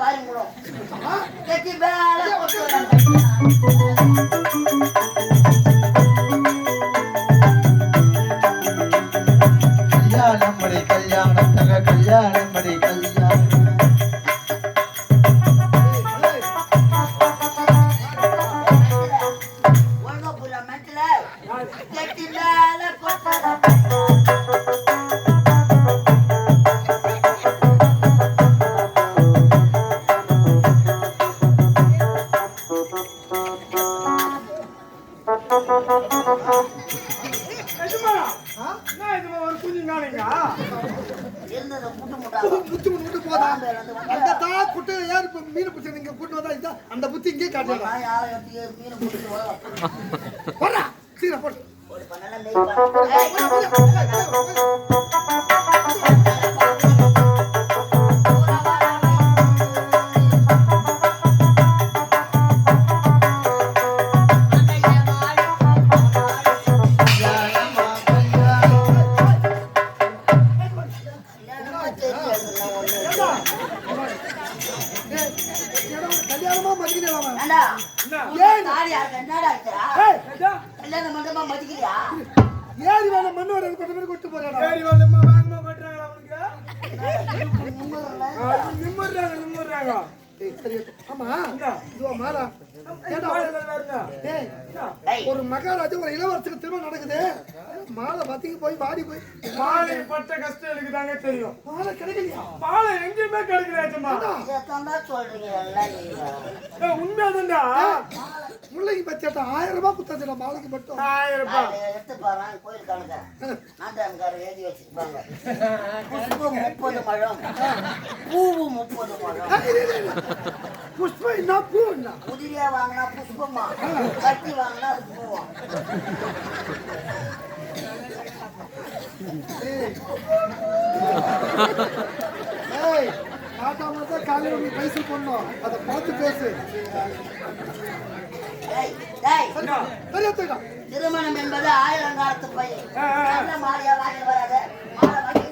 பாருங்களோம் கெட்டி மேல கல்யாணம் மடி கல்யாணம் தங்க கல்யாணம் மடி கல்யாணம் ஒழுங்கா புரிய மெட்டல கெட்டி மேல கொட்டா அந்த புத்தி இங்கே காட்டுறா கல்யாணமா மதிக்கிறா ஏறி வேலை மண்ணு வர கொட்டு போறாங்க நிம்மறாங்க ஆமா இதுவா மாறா ஒரு மகாராஜா ஒரு இளவரசருக்கு திருமணம் நடக்குது மாலை பத்திக்கு போய் வாடி போய் மாலை பட்ட கஷ்டம் எனக்கு தாங்க தெரியும். மாலை கிடைக்கலையா? மாலை எங்கேயுமே கிடைக்கலையாச்சம்மா. உண்மையாதான்டா. முல்லைக்கு பட்சேட்டா 1000 ரூபாய் குத்தாச்சுடா மாலைக்கு மட்டும். 1000 ரூபாய் எடுத்து பாருங்க கோயில் கணக்கு நாட்டான்காரர் எழுதி வச்சிருப்பாங்க. புஷ்பம் 30 முழம் பூவும் 30 முழம். புஷ்பம் என்ன பூ என்ன? உதிரியா வாங்கினா புஷ்பமா கட்டி வாங்கினா அது பூவா. ஏய் நாட்டாம தான் காலையில நீ பைசா போடணும். அதை பார்த்து பேசு. திருமணம் என்பது ஆயிரங்காலத்து பையன். நல்ல மாலையா வாங்கி வராத மாலை வாங்கி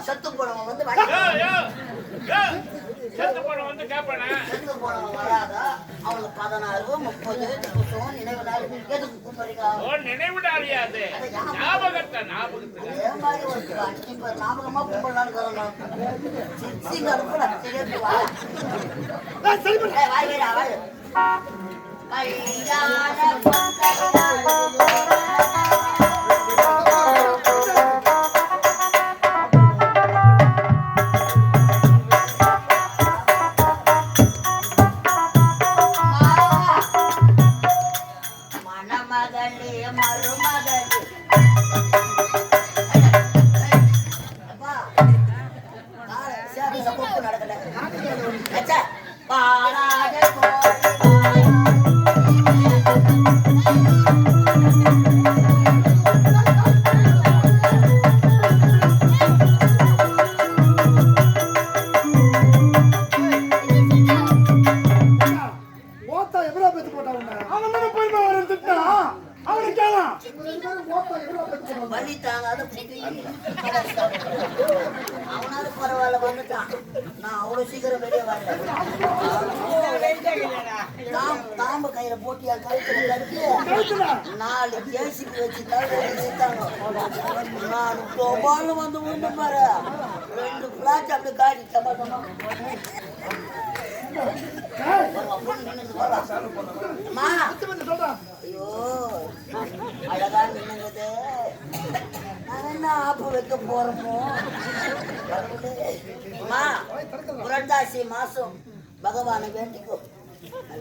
செத்து போனவன் வந்து அவனுக்கு 16 30 புத்தகம் நினைவு நாள் எதுக்கு ஞாபகமா கும்பிடலான்னு அவனால பரவாயில்ல வந்துட்டான். நான் அவ்வளவு சீக்கிரம் வெளியே வரல. தாம்பு கையில போட்டு என் கழுத்துல கடுத்து 4 ஜேசிபி வச்சு தவிர்த்தாங்க. நான் டொபால்னு வந்து உண்டு பாரு 2 பிளாட் அப்படி காட்டி சமாதமா ஐயோ அழகா நின்னுங்குது. நான் என்ன ஆப்பு வைக்க போறோமோ? புரட்டாசி மாசம் பகவானை வேண்டிக்கோ.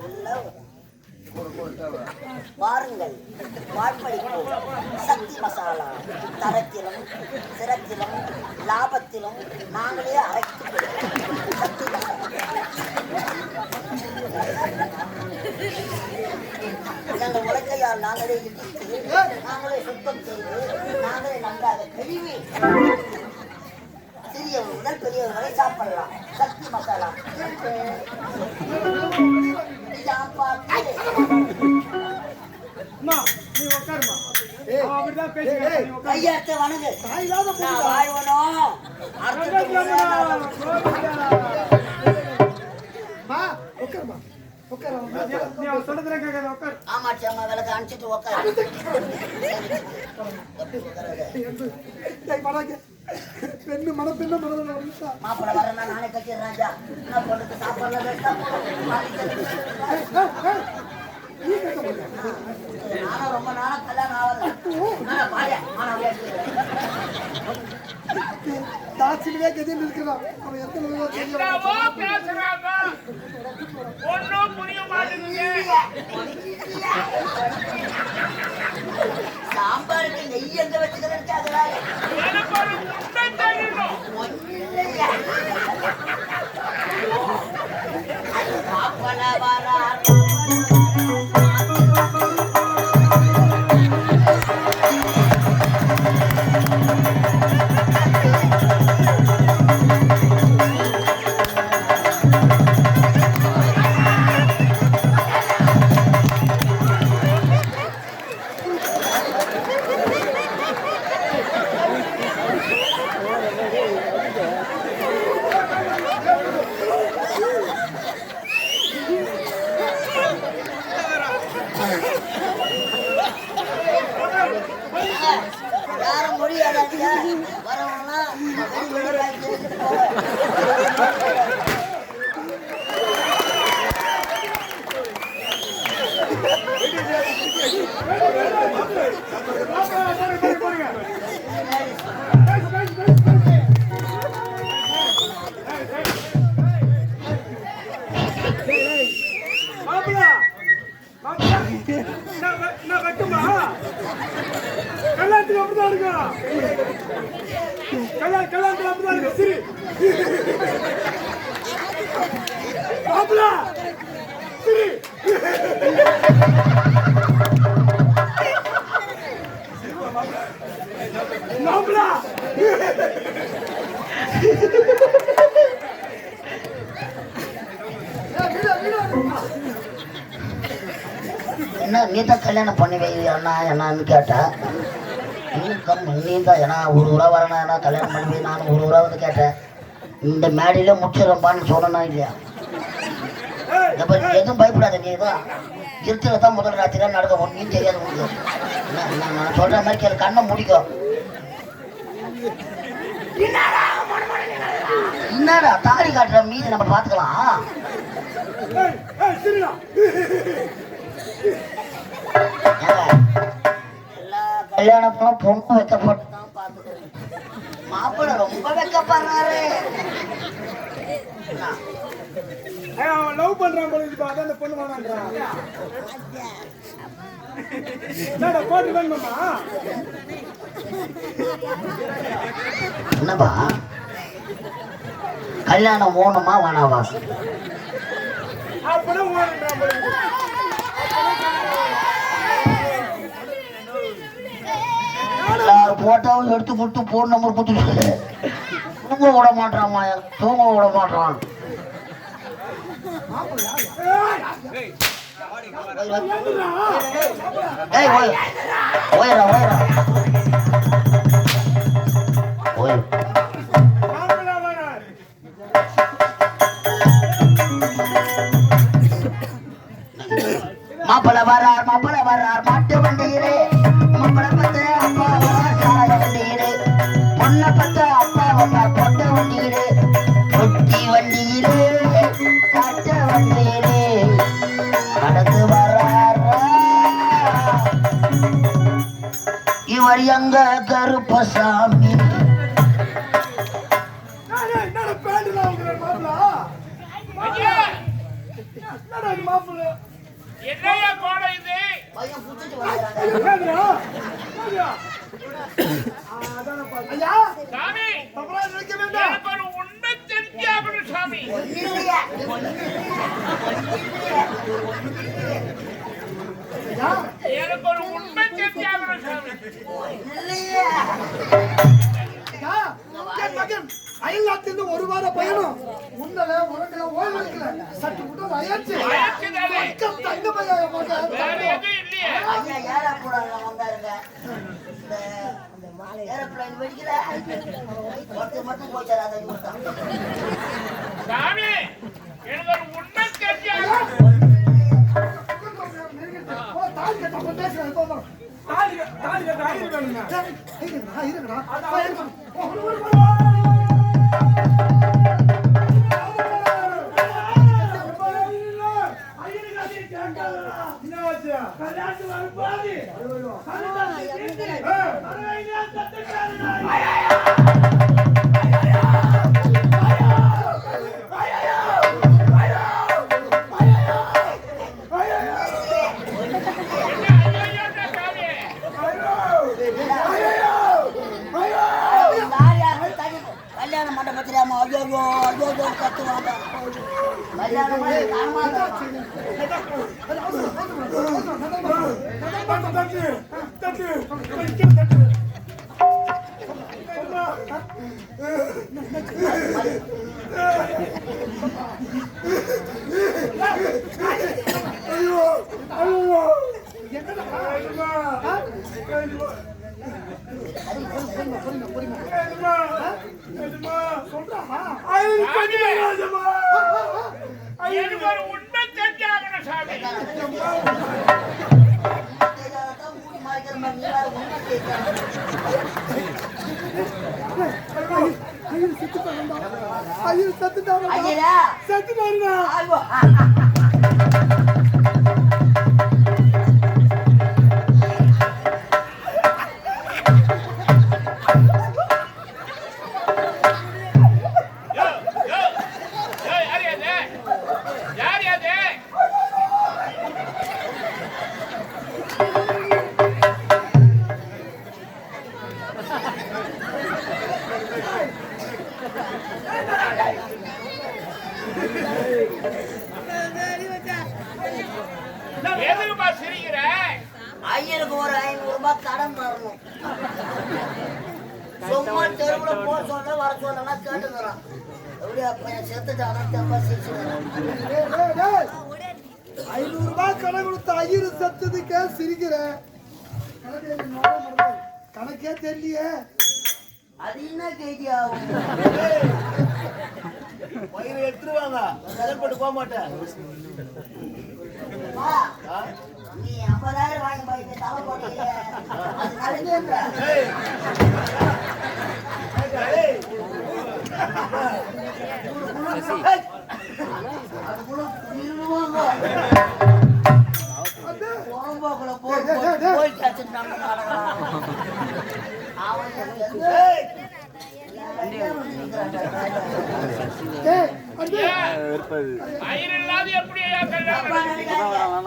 நல்லா பாருங்கள் வாழ்வழிப்போம். சக்தி மசாலா தரத்திலும் சிரத்திலும் லாபத்திலும் நாங்களே அரைத்து சக்தி நாங்கள் உலகையால் நாங்களே இடித்து நாங்களே சுத்தம் செய்து நாங்களே நன்றாக கழுவி சிறிய முதல் பெரியவர்களை சாப்பிடலாம். சக்தி மசாலா சாப்பாடு. அம்மா, நீ உட்காருமா. ஏய், அவன் அப்படிதான் பேசுகிறான். நீ உட்காரு. கையெடுத்து வணங்கு. நான் இல்லாத நான் போகுதா? வாழ்வனோ அர்த்தத்துக்கு மா, உட்காருமா. உட்காரு, அவன் நீ அவன் சொல்றதெல்லாம் கேட்காத, உட்காரு. ஆமாச்சி அம்மா விளக்கு அனுப்பிச்சிட்டு உட்காரு. ஏய், வராங்க. பெண்ணு மனப்பெண்ணு மனதில் வந்துட்டா. மாப்பிள்ளை வரேன்னா நானே கட்டிடுறேன் ராஜா. என்ன பொண்ணுக்கு சாப்பாடுல வேஸ்டா போடும். நீ கேட்க மாட்டேன். நானும் ரொம்ப நாளா கல்யாணம் ஆகல. ஆனா பாடியா ஆனா தாட்சியிலே கதின்னு இருக்கிறான். அவன் எத்தனை தடவை தெரியும். என்னவோ பேசுறாங்க. ஒண்ணும் புரிய மாட்டேங்குது. சாம்பாருக்கு நெய் எங்க வச்சுக்கிறதுக்கு அதனால எனக்கு ஒரு முட்டை தெரியணும். மாப்பிள்ளை வரா யாரும் முடியாதாங்க வரவங்களாம் மாப்பிள்ளை, மாப்பிள்ளை, நான் வைக்குமா? கல்யாணத்துக்கு அப்படிதான் இருக்கும். கல்யாணத்துக்கு அப்படிதான் இருக்கும். சரி மாப்பிள்ளை, சரி மாப்பிள்ளை. என்ன நீ தான் கல்யாணம் பண்ணி வை அண்ணா என்னான்னு கேட்டா நீ தான் ஏன்னா ஒரு ஊரா வரணும் ஏன்னா கல்யாணம் பண்ணி வை நான் ஒரு ஊரா வந்து கேட்டேன். இந்த மேடையில முடிச்சிடப்பான்னு சொன்னா இல்லையா? எதுவும் பயப்படாத. நீ தான் இருத்துல தான் முதல் ராத்திரி நடக்க ஒன்றும் தெரியாது உங்களுக்கு. நான் சொல்ற மாதிரி கேளு. கண்ணை முடிக்கும். என்னடா தாடி காட்டுற மீது நம்ம பார்த்துக்கலாம். எல்லா கல்யாணத்திலும் பொண்ணு வைக்கப்பட்டு தான் பார்த்துக்கிறேன். மாப்பிள்ளை ரொம்ப வைக்கப்படுறாரு. அவன் லவ் பண்றான் போல இருக்கு. அதான் அந்த பொண்ணு வேணான்றான். என்னடா போட்டு வேணுமா? என்னப்பா கல்யாணம் ஓணுமா வேணாவா? அப்பதான் ஓடுறான் போல இருக்கு. எல்லாரும் போட்டாவும் எடுத்து கொடுத்து போன் நம்பர் கொடுத்து தூங்க விட மாட்டான். தூங்க விட மாட்டான். ஏய் ஓய் ஓய்ரா ஓய்ரா ஓய். மாப்பிள்ளை வேணாம். மாப்பிள்ளை வரார் மாட்டு வண்டியிலே மாப்பிள்ளை பத்து அப்பா வரார் சார வண்டியிலே பொண்ணை பத்து அப்பா வந்தார் பொட்டை வண்டியிலே பொட்டி வண்டியிலே காட்ட வண்டியிலே நடந்து வராரா இவர் எங்க கருப்பசாமி. என்னடா பேண்டுலாம் உங்களை மாப்பிள்ளை? என்னையா கோடை இது? பையன் புடிச்சிட்டு வராங்க. என்னடா? ஐயா சாமி தப்பா நினைக்க வேண்டாம். எனக்கு ஒரு உண்மை தெரிஞ்சாகணும் சாமி. எனக்கு ஒரு உண்மை தெரிஞ்சாகணும் சாமி. அயல் நாட்டிலிருந்து ஒரு வார பயணம் உன்னல உனக்கு ஓய்வு எடுக்கல சற்று உடல் அயற்சி தங்க ஐயா ஏரோப்ளேன்ல வந்தாருங்க. ஏரோப்ளேன் வெடிக்கல ஒருத்தர் மட்டும் போச்சாரு. அதை சாமி எனக்கு ஒரு உண்மை தெரியாது. கல்யாண மண்டபத்திலாமா ஐயோ ஐயோ கத்துவாங்க. கல்யாணம் எனக்கு ஒரு உண்மை தெரியாகணும் சாமி. எதுக்குமா சிரிக்கிற? ஐயருக்கு ஒரு 500 ரூபாய் கடன் தரணும். சும்மா தெருவுல போக சொல்ல வர சொல்லனா கேட்டுக்கிறான். எப்படியா பையன் செத்துட்டானா தெம்பா சிரிச்சுக்கிறான். 500 ரூபாய் கடன் கொடுத்த ஐயரு சத்ததுக்கே சிரிக்கிற. கணக்கே தெரியலையே. அது என்ன கேட்டியா? எடுத்துருவாங்க போட்டு போக மாட்டேன். நீ 50,000 வாங்கி போயிட்டு தலை போட்டீங்க. அது நடந்தே அதுக்குள்ள இருவாங்க. உடம்போக்குள்ள போய் கச்சுட்டாங்க. அவன் ஐயர் இல்லாத எப்படி கல்யாணம்?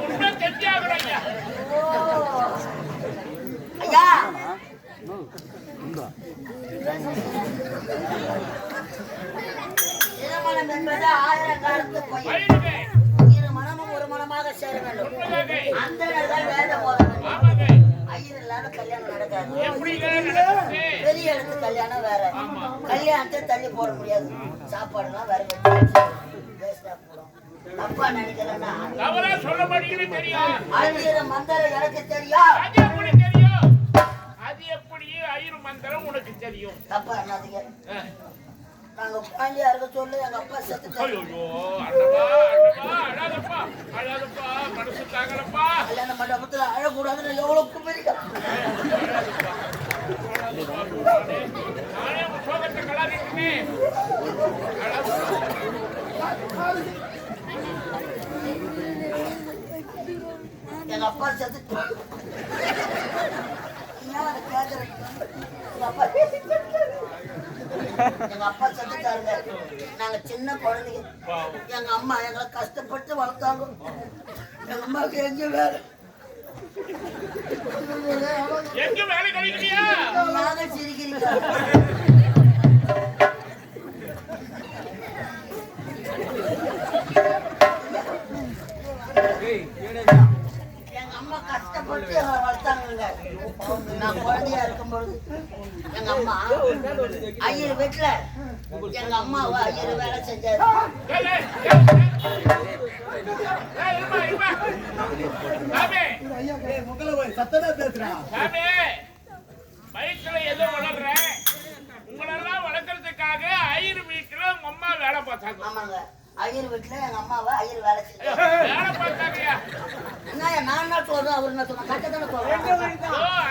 உண்மை தெரியாகணும் ஐயா. ஐயா திருமணம் என்பது 1000 காலத்து பொய். வயதுமே இரு மனமும் ஒரு மனமாக சேர வேண்டும். உண்மைதானே? அந்த நேரத்தில் வேதம் போத வேண்டும். ஆமாங்க. ஐயர் இல்லாத கல்யாணம் நடக்காது. எப்படி நடக்குது? பெரிய இடத்து கல்யாணம் வேற. கல்யாணத்தை தள்ளி போட முடியாது. சாப்பாடுலாம் வேற வேஸ்டா போடும். தப்பா நினைக்கிறேன்னா தவறா சொல்ல மாட்டேங்குது தெரியும். ஐயர் மந்திரம் எனக்கு தெரியும். அது எப்படி தெரியும்? அது எப்படி ஐயர் மந்திரம் உனக்கு தெரியும்? தப்பா என்னாதீங்க. நாங்க குழந்தையா இருக்க சொல்லு எங்க அப்பா செத்துட்டாரு. ஐயோ அடப்பா அடப்பா அழாதப்பா அழாதப்பா மனசு தாங்கலப்பா. கல்யாண மண்டபத்துல அழக்கூடாதுன்னு எவ்வளவு குமரிக்கும். நானே உன் சோகத்தை கலாதிக்கிறேன். எங்க அப்பா செத்து எங்க அப்பா செத்துட்டாருங்க. நாங்க சின்ன குழந்தைங்க. எங்க அம்மா எங்களை கஷ்டப்பட்டு வளர்த்தாங்க. எங்க அம்மாவுக்கு எங்க வேலை எங்க வேலை கிடைக்கலையா? நாங்க சிரிக்கிறீங்க. எங்க அம்மா கஷ்டப்பட்டு எங்களை வளர்த்தாங்க. பார்த்தாங்க. நான் குழந்தையா இருக்கும்பொழுது எங்க அம்மா ஐயர் வீட்டுல எங்க அம்மாவை ஐயர் வேலை செஞ்சாரு. வயிற்றுல ஏதோ வளர்றேன் உங்களெல்லாம் வளர்க்கறதுக்காக ஐயர் வீட்டுல உங்க அம்மா வேலை பார்த்தாங்க. ஆமாங்க, ஐயர் வீட்டுல எங்க அம்மாவை ஐயர் வேலை செஞ்சாரு. வேலை பார்த்தாங்கயா? என்ன நான் என்ன சொல்றேன், அவர் என்ன சொன்ன கட்டத்தானே சொல்றேன்.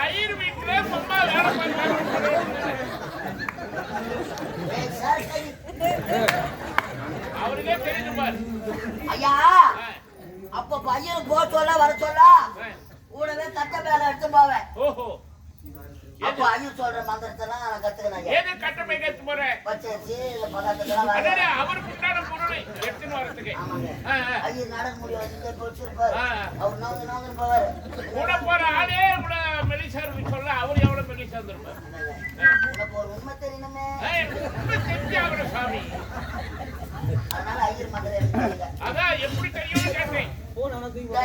ஐயர் வீட்டுல உங்க அம்மா வேலை பார்த்தாங்க. அவருக்கே தெரிஞ்சு பாரு. ஐயா அப்ப பையன் போ சொல்ல வர சொல்ல கூடவே கட்ட பேல எடுத்து போவேன். ஓஹோ, அப்ப ஐயன் சொல்ற மந்திரத்தெல்லாம் நான் கத்துக்கிறேன். ஏது கட்டமை கத்து போறேன் பச்சரிசி இல்ல பதார்த்தத்தெல்லாம் அவருக்கு உண்டான பொருளை எடுத்துன்னு வரதுக்கு. ஐயர் நடக்க முடியாது போச்சிருப்பாரு. அவர் நோந்து போவாரு. கூட போற ஆளே கூட மெலிசாரு சொல்ல அவர் எவ்வளவு மெலிசா இருந்திருப்பாரு. ஒரு உண்மை தெரியணுமே, தெரிஞ்சாங்க சாமி. அதனால ஐயர் மந்திரம் எடுத்து அதான் எப்படி தெரியும்னு கேட்டேன்.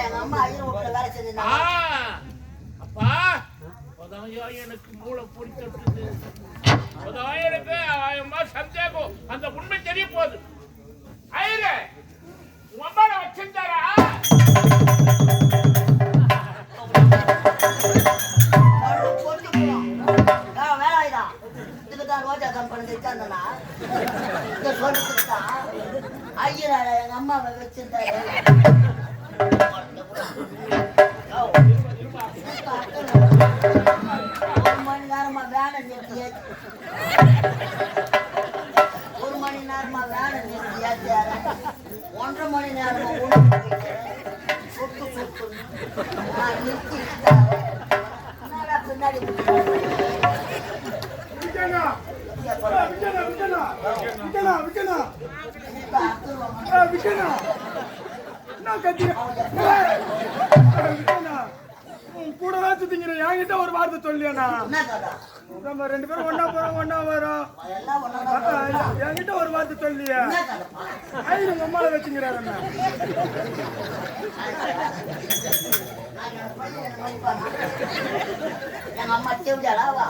எங்க அம்மா ஐயர் வீட்டுல வேலை செஞ்சிருந்தாங்க. அப்பா அதான் எனக்கு மூளை பிடிச்சிட்டு அதான் எனக்கு சந்தேகம். அந்த உண்மை தெரிய போகுது. ஐயரே உங்க அம்மாவை வச்சிருந்தாரா? வேலாயுதா இதுக்குதான் ரோஜா கம்பெனி வச்சிருந்தா இந்த சொல்றதுக்கு தான் ஐயர் எங்க அம்மாவை வச்சிருந்தாரு. ஒரு மணி நேரமா வேலை நிறுத்திய 1 மணி நேரமா வேலை நிறுத்தியாச்சு. 1.5 மணி நேரமா சுட்டு சுட்டு நான் நிறுத்தி பின்னாடி கூட சுத்திங்கிற என்கிட்ட ஒரு வார்த்தை சொல்லியாண்ணா. நம்ம 2 பேரும் ஒன்னா வரோம். என்கிட்ட ஒரு வார்த்தை சொல்லியா ஐயர் உங்க அம்மாவை வச்சுங்கிறாரு. எங்க அம்மா செவிடாளாவா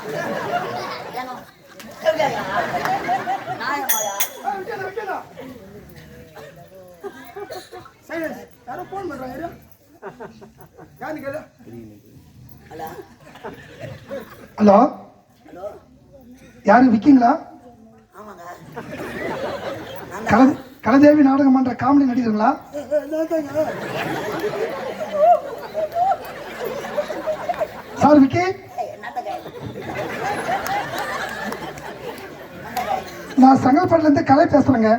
நாயமாயா யாரோ போன் பண்றாங்க. யாரு கேளு. ஹலோ ஹலோ, ஹலோ யாரு விக்கீங்களா? ஆமாங்க, கலதேவி நாடகம் பண்ற காமெடி நடிகர்களா? சார் விக்கி, நான் செங்கல்பட்டுல இருந்து கலை பேசுறேங்க.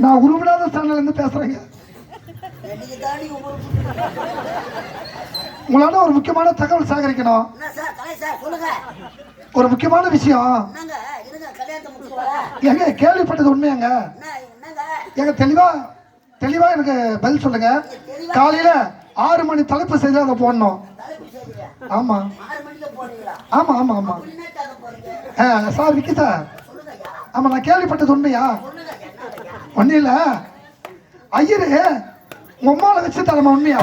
நான் உருவிடாத சேனல்ல இருந்து பேசுறேங்க. உங்களால ஒரு முக்கியமான தகவல் சேகரிக்கணும். ஒரு முக்கியமான விஷயம். எங்க கேள்விப்பட்டது உண்மையாங்க? எங்க தெளிவா எனக்கு பதில் சொல்லுங்க. காலையில 6 மணி தலைப்பு செய்து அதை போடணும். ஆமா ஆமா ஆமா ஆமா சார் விக்கி சார். ஆமா, நான் கேள்விப்பட்டது உண்மையா? ஒன்னும் இல்ல, ஐயரு உங்க அம்மாவை வச்சு தரமா? உண்மையா?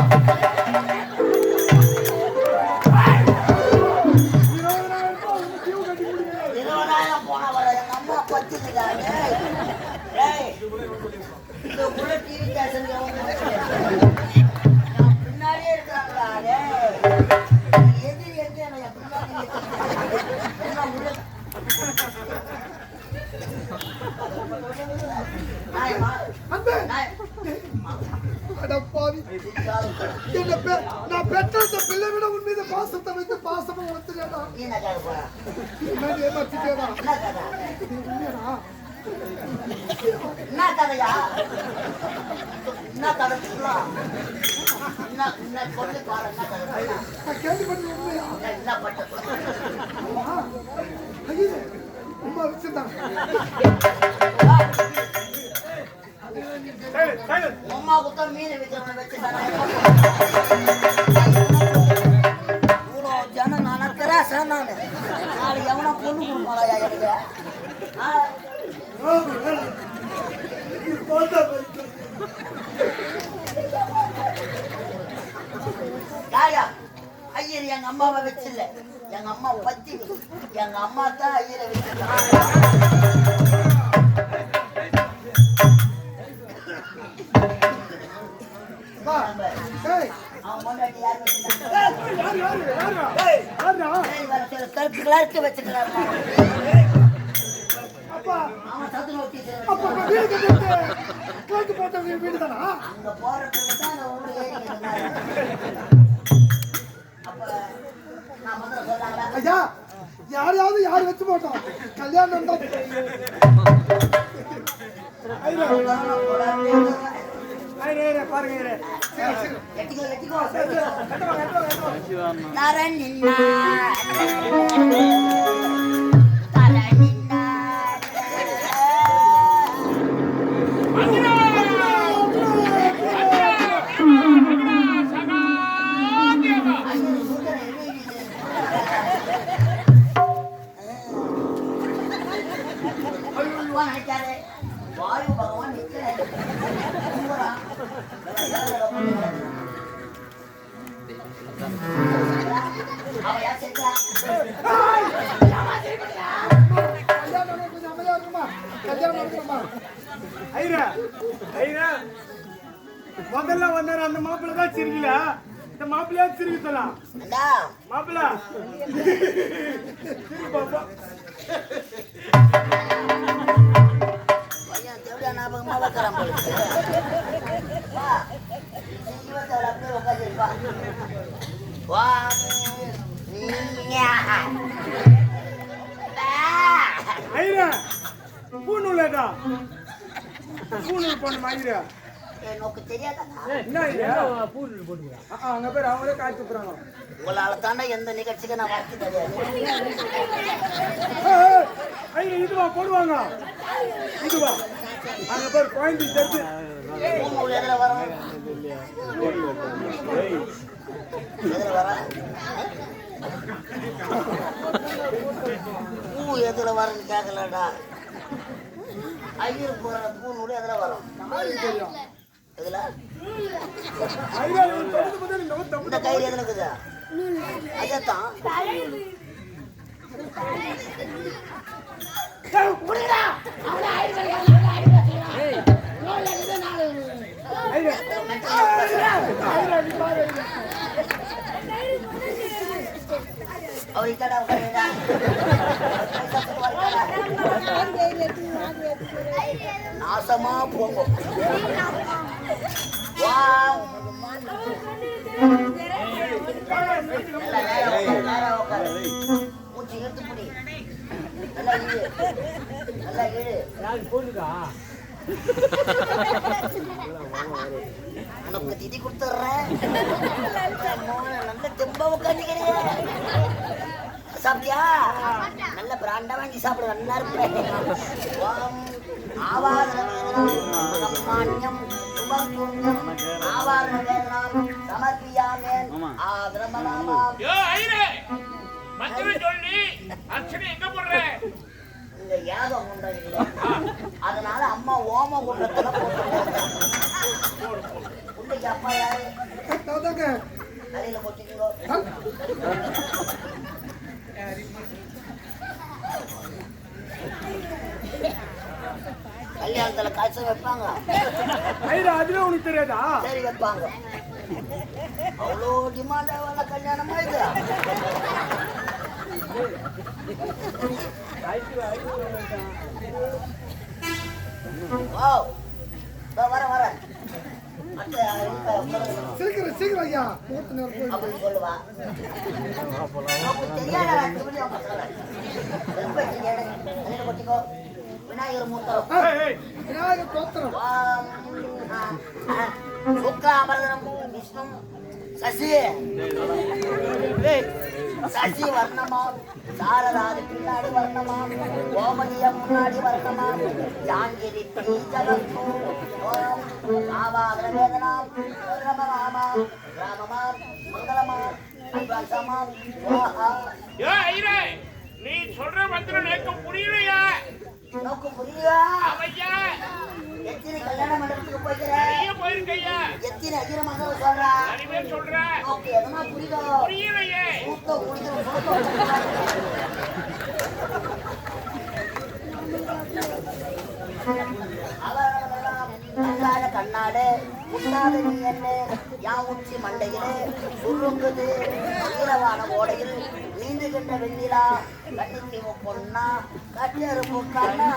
பின்னாடியே இருக்காங்களா? எது எங்க நான் பெற்ற பிள்ளை விட உன் மீது பாசத்தை வைத்து பாசமா வளர்த்துட்டேடா. ஏமாத்திட்டேடா. என்ன கதையா? என்ன கதை சொல்லலாம்? என்ன சொல்லி பாரு. என்ன கதை? கேள்விப்பட்ட உண்மையா? என்ன பட்ட ஐயோ அம்மா வச்சுதான் அம்மா குத்த மீன் விற்கிறவனை வச்சு ஜனம் நடக்கிறேன் சார். நான் நாளைக்கு எவனா பொண்ணு கொடுப்பாளா எனக்கு? யாயா ஐயர் எங்க அம்மாவை வச்சில்ல, எங்க அம்மா பத்தினி, எங்க அம்மா தான் ஐயரை வச்சிருக்காங்க. கருத்துக்களாக வச்சுக்கிறாங்க. அவன் சத்து நோக்கி வீடு தானா அங்க போறதுக்கு தான் அந்த ஊரு ஏறி. அப்ப நான் முதல்ல சொன்னாங்களா ஐயா யாரையாவது யார் வச்சு போட்டோம் கல்யாணம் தான். பாருங்க வாயு பகவான் முதல்ல வந்தாரு அந்த மாப்பிள்ள தான் சிரிக்கல, இந்த மாப்பிள்ளையா சிரிக்கலாம். மாப்பிள்ள ஞாபகமா வைக்கிறான் போல பூநூலா பூநூல் போன மாதிரி நோக்கு தெரியாதா? அங்க பேர் அவங்களே காய்ச்சி போறாங்க. உங்களால தாண்டா எந்த நிகழ்ச்சிக்கு நான் வாழ்க்கை தெரியாது. இதுவா போடுவாங்க, இதுவா அங்க பேர் குழந்தை தெரிஞ்சு எதுல வரும் எதுல வர பூ எதுல வரன்னு கேட்கலடா. ஐயர் போற பூ எதுல வரும்? எதுல இந்த கையில் எதுல இருக்குதா? அதான் நாசமா போங்க. மூச்சு எடுத்து புடி, நல்லா இழு, நல்லா இழு. உனக்கு திதி கொடுத்துட்றேன். நல்ல தெம்பா உட்காந்துக்கிறேன். சாப்பிட்டியா? நல்ல பிராண்டா வாங்கி சாப்பிடு, நல்லா இருப்பேன். ஆவாரணம் ஆவாரணம் சமர்ப்பியாமேன் ஆதரமனாமாம். சொல்லி அர்ச்சனை எங்க போடுற? இங்க யாகம் குண்டம் இல்லை, அதனால அம்மா ஓம குண்டத்துல போட்டு அப்பா யாரு தலையில போட்டுக்கோ. கல்யாணத்துல காய்ச்சல் வைப்பாங்க. அதுவே உனக்கு தெரியாதா? சரி வைப்பாங்க. அவ்வளோ டிமாண்டான கல்யாணமா இது? வர சீக்கிரம் ஐயா அப்படி சொல்லுவா. தெரியாத விநாயகர் மூத்தரம், விநாயகர் தோத்திரம், சுக்லாபரணம் விஷ்ணு சசி சசி வர்ணமாம், சாரதாது பின்னாடி வர்ணமாம், கோமதியம் முன்னாடி வர்ணமாம், ஜாங்கிரி ஜகத்து ஆவாதன வேதனாம் ரமமாமாம் ராமமாம் மங்களமாம் அன்பாசமாம். நீ சொல்ற மந்திரம் எனக்கு புரியலையா? நோக்கு புரியுதா? ஆமையா எத்தனை கல்யாண மண்டபத்துக்கு போய்க்கிற? நிறைய போயிருக்கையா எத்தனை ஐயரமாக சொல்றா? நிறைய பேர் சொல்றேன் நோக்கு எதனா புரியுதோ? புரியலையே சூத்தம் புரியுது, கண்ணாடு முன்னாடு நீ என்ன யான் உச்சி மண்டையில் சுருங்குது ஈரவான ஓடையில் நீந்துகின்ற வெண்ணிலா கண்ணிக்கு பொண்ணா கட்டெருப்பு கண்ணா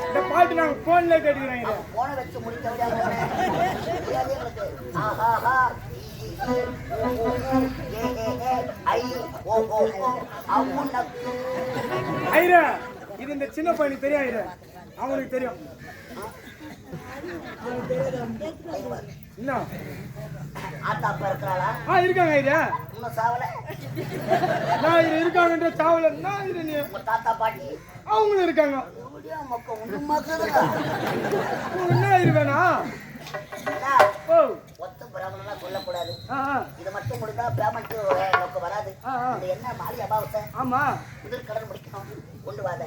இந்த பாட்டு நாங்க போன்ல கேட்டுக்கிறோம். போன வச்சு முடிக்க ஆஹா ஐரா இது இந்த சின்ன பையனுக்கு தெரியும். ஐரா அவனுக்கு தெரியும். என்ன ஆத்தாப்பா இருக்கிறாளா? இருக்காங்க. ஐரா இன்னும் சாவல? நான் இது இருக்காங்கன்ற சாவல. நான் இது நீ உங்க தாத்தா பாட்டி அவங்களும் இருக்காங்க. என்ன இருவேனா ஒத்த பிராமணம் சொல்லக்கூடாது. ஆ இதை மட்டும் முடிந்தா பேமெண்ட் நமக்கு வராது. இது என்ன மாறி அபாவத்தை? ஆமா முதல் கடன் முடிக்கணும். கொண்டு வாத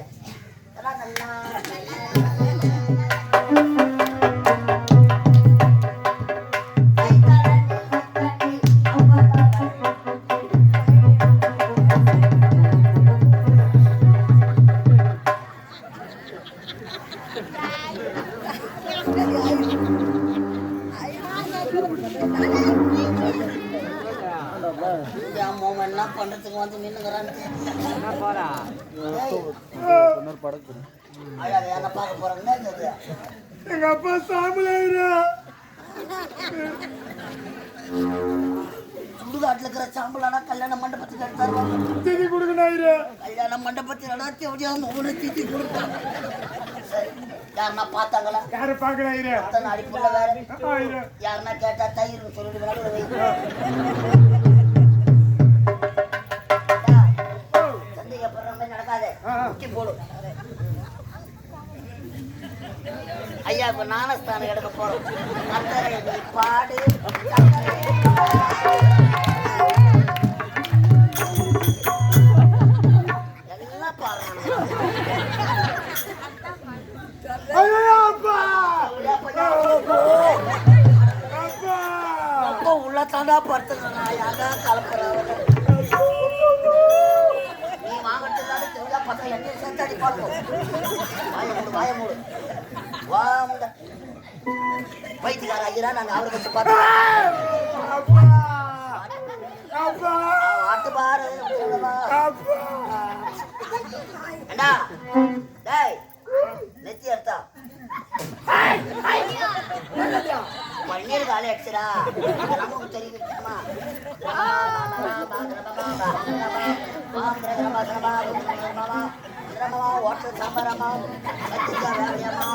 என்ன பண்றதுக்கு வந்து நின்னுங்கிறான்னு என்ன பார்க்க போறாங்க. எங்க அப்பா சாமில சுடுகாட்டுல இருக்கிற சாம்பலானா கல்யாண மண்டபத்துக்கு எடுத்தாரு திதி கொடுக்கணும். கல்யாண மண்டபத்தில் தேவையான திதி கொடுப்பாங்க. யாருன்னா பார்த்தாங்களா? யாரு பாக்கல அடிப்புள்ள வேற யாருன்னா கேட்டா தயிர் சொல்லிட்டு சந்தேகப்படுற மாதிரி நடக்காது. முக்கி போடும். ஐயா இப்ப ஞானஸ்தானம் எடுக்க போறோம். பாடு எல்லாம் பாடுறாங்க. உள்ளத்தாண்டா படுத்துக்கா யாரா கலப்புறாங்க. நீ வாங்கறதுக்காக தெரிஞ்சா பக்கம் என்ன சேர்த்து அடி பார்ப்போம். வாய மூடு வைத்தியக்கார ஐயா நாங்க அவரை வச்சு பார்த்தோம். வாட்டு பாரு அண்ணா டேய் நெத்தி எடுத்தா பன்னீர் காலை அடிச்சுடா. நமக்கு தெரியுமா? ஓட்டல் சாம்பாரமா வேலையம்மா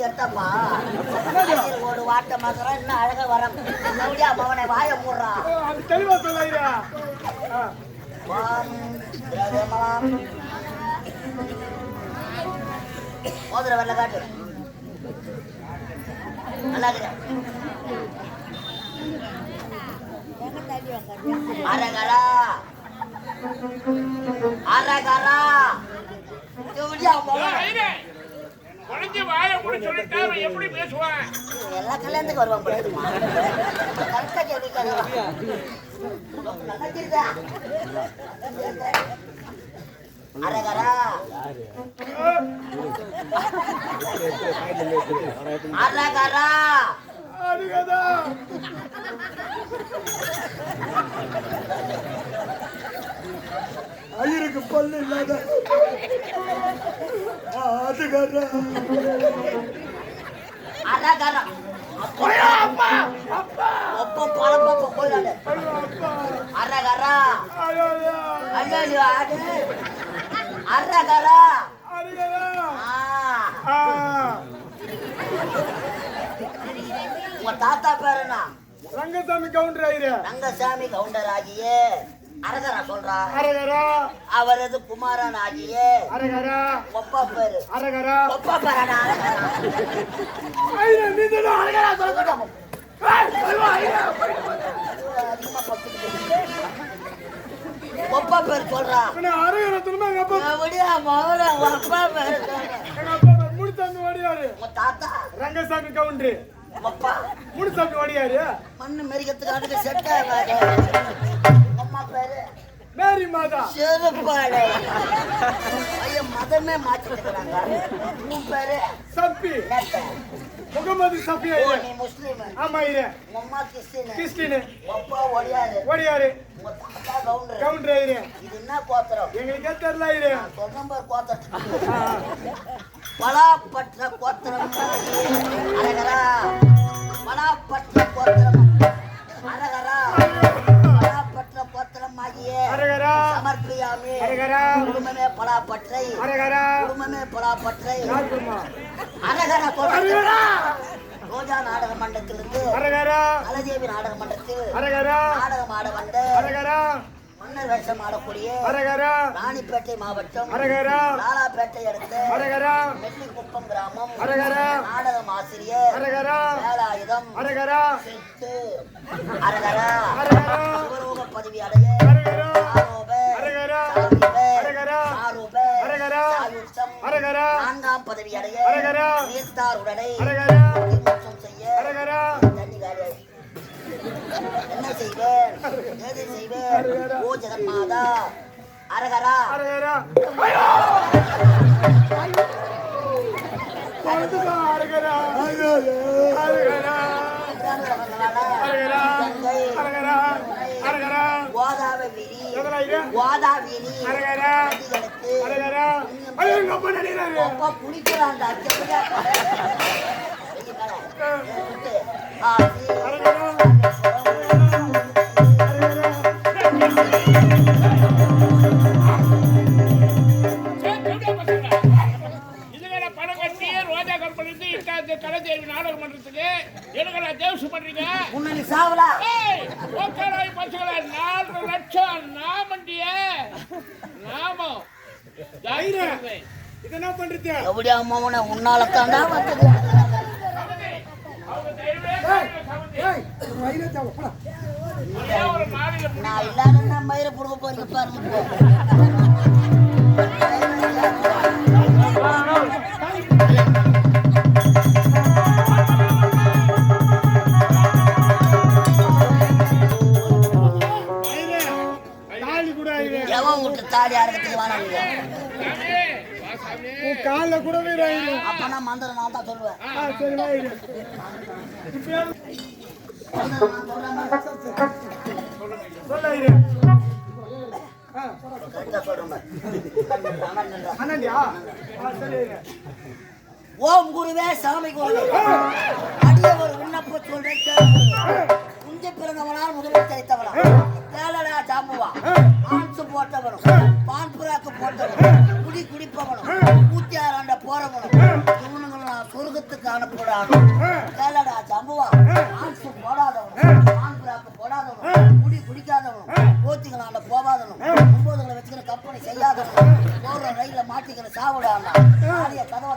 எடுத்தப்பா ஒரு வாட்ட மாத்திரம் இன்னும் அழகா வரம். அவனை வாய மூடுறா. தெளிவா சொல்ல மோதிர வரல காட்டு. நல்லா அரகரா அரகரா குழந்தை வாய கூட சொல்லிட்டா எப்படி பேசுவான்? எல்லா கல்யாணத்துக்கு வருவாங்க. கரெக்டா கேள்வி அரகரா அரகரா ஐயருக்கு பல்லு இல்லாத அதுக்காரா அரகரா ஒப்ப பழப்ப போயிடாது. அரகரா ஐயோ ஆடு அரகரா உங்க தாத்தா பேர் என்ன? ரங்கசாமி கவுண்டர் ஆகிய ரங்கசாமி கவுண்டர் ஆகிய அரகரா சொல்றா. அரகரா. அவரது குமாரன் ஆகிய அரகரா. ஒப்பா பேரு. அரகரா. ஒப்பா பேரடா அரகரா. ஐயா நீங்க அரகரா சொல்றோம். அதிகமா பத்துக்கு ஒப்பா பேர் சொல்றா. அரகரா சொல்லுமா எங்க அப்பா. எப்படியா மகன ஒப்பா பேர் சொல்றா. எங்க அப்பா முடிச்சாமி ஓடியாரு. உன் தாத்தா ரங்கசாமி கவுண்டர். ஒப்பா முடிச்சாமி ஓடியாரு. மண்ணு மெரிக்கிறதுக்கு அதுக்கு செட் ஆகாது. அம்மா பேரு மேரி மாதா. செருப்பாளே. ஐயா மதமே மாத்திட்டுக்கிறாங்க. உன் பேரு சப்பி. நேத்த. முகமது சப்பி. ஓ நீ முஸ்லிம். ஆமா ஐயா. அம்மா கிறிஸ்டின். கிறிஸ்டின். ஒப்பா ஒடியாரு. ஓடியாரு. உங்க தாத்தா கவுண்டர். கவுண்டர் ஐயா. இது என்ன கோத்திரம்? எங்களுக்கே தெரியல ஐயா. சொன்னம்பர் கோத்திரம். பலாப்பற்ற கோத்திரம். அரகரா. பலாப்பற்ற கோத்திரம். அரகரா. பலாப்பற்ற கோத்திரம் ஆகிய அரகரா. சமர்ப்பியாமி. அரகரா. குடும்பமே பலாப்பற்றை. அரகரா. குடும்பமே பலாப்பற்றை. யாருமா? அரகரா சொல்றேன். அரகரா. ரோஜா நாடக மன்றத்திலிருந்து அரகரா. அலதேவி நாடக மன்றத்தில் அரகரா. நாடகம் ஆட வந்த அரகரா. மன்னர் வேஷம் ஆடக்கூடிய அரகரா. ராணிப்பேட்டை மாவட்டம் அரகரா. லாலாப்பேட்டை அடுத்த அரகரா. நெல்லிக்குப்பம் கிராமம் அரகரா. நாடகம் ஆசிரியர் அரகரா. வேலாயுதம் அரகரா. சித்து அரகரா அரகரா. சிவரோக பதவி அடைய அரகரா. ஆரோப அரகரா. சாரீப அரகரா. ஆரோப அரகரா. சாயுத்தம் அரகரா. 4ஆம் பதவி அடைய அரகரா. நீர்த்தார் உடலை அரகரா. திருமணம் செய்ய அரகரா. தண்ணி காலியாகி. என்ன செய்வேன் ஏது செய்வேன் ஓ ஜெகன்மாதா அரகரா அரகரா. படுத்துக்கோ அரகரா. அரகரா. அரகரா. அரகரா. அரகரா. கோதாவரி எதுல இது? கோதாவரி அரகரா. நதிகளுக்கு அரகரா. ஐயோ எங்க அப்பா நடிக்கிறாரு. அப்பா குளிக்கிறாங்க அரகரா. இதுகளை பணம் கட்டி ரோஜா கம்பெனி இட்டாந்து கலைதேவி நாடக மன்றத்துக்கு எனக்கு தேவசு பண்றீங்க. முன்னாடி சாவலா ஒக்கராய் பசங்கள 4 லட்சம் நாமண்டிய நாமம் ஜாயிரமே. இது என்ன பண்றது? எப்படியா அம்மாவன உன்னால தாண்டா வந்தது அவங்க தெரியவே ஏய் வயிறு தேவல போடா. ஒரு மாநில நான் இல்லாத மயிர புடுங்க போறீங்க பாருங்க வயிறு தாலி கூட ஐவே. எவன் விட்டு தாடி அறக்கத்துக்கு வேணாம் உன் கால்ல கூட வயிறு ஐவே. அப்பனா மந்திரம் நான் தான் சொல்லுவேன் சரி வயிறு. சொல்ல ஐவே. கரெக்டா சொல்றேன் அண்ணன்டியா? சரி ஐவே. ஓம் குருவே சாமி குருவே அடிய ஒரு விண்ணப்ப சொல்றேன் குஞ்சு பிறந்தவனால் முதலில் தெரித்தவனா கேளடா ஜாம்புவா ஆன்சு போட்டவனும் பான்புராக்கு போட்டவனும் குடி குடிப்பவனும் 106 போறவனும் இவனுங்களை நான் சொர்க்கத்துக்கு அனுப்பிடானும் கேளடா ஜாம்புவா ஆன்சு போடாதவனும் பான்புராக்கு போடாதவனும் குடி குடிக்காதவனும் கோத்திகளாண்ட போகாதவனும் 9களை வச்சுக்கிற கம்பெனி செய்யாதவனும் போடுற ரயில மாட்டிக்கிற சாவிடானா கதவை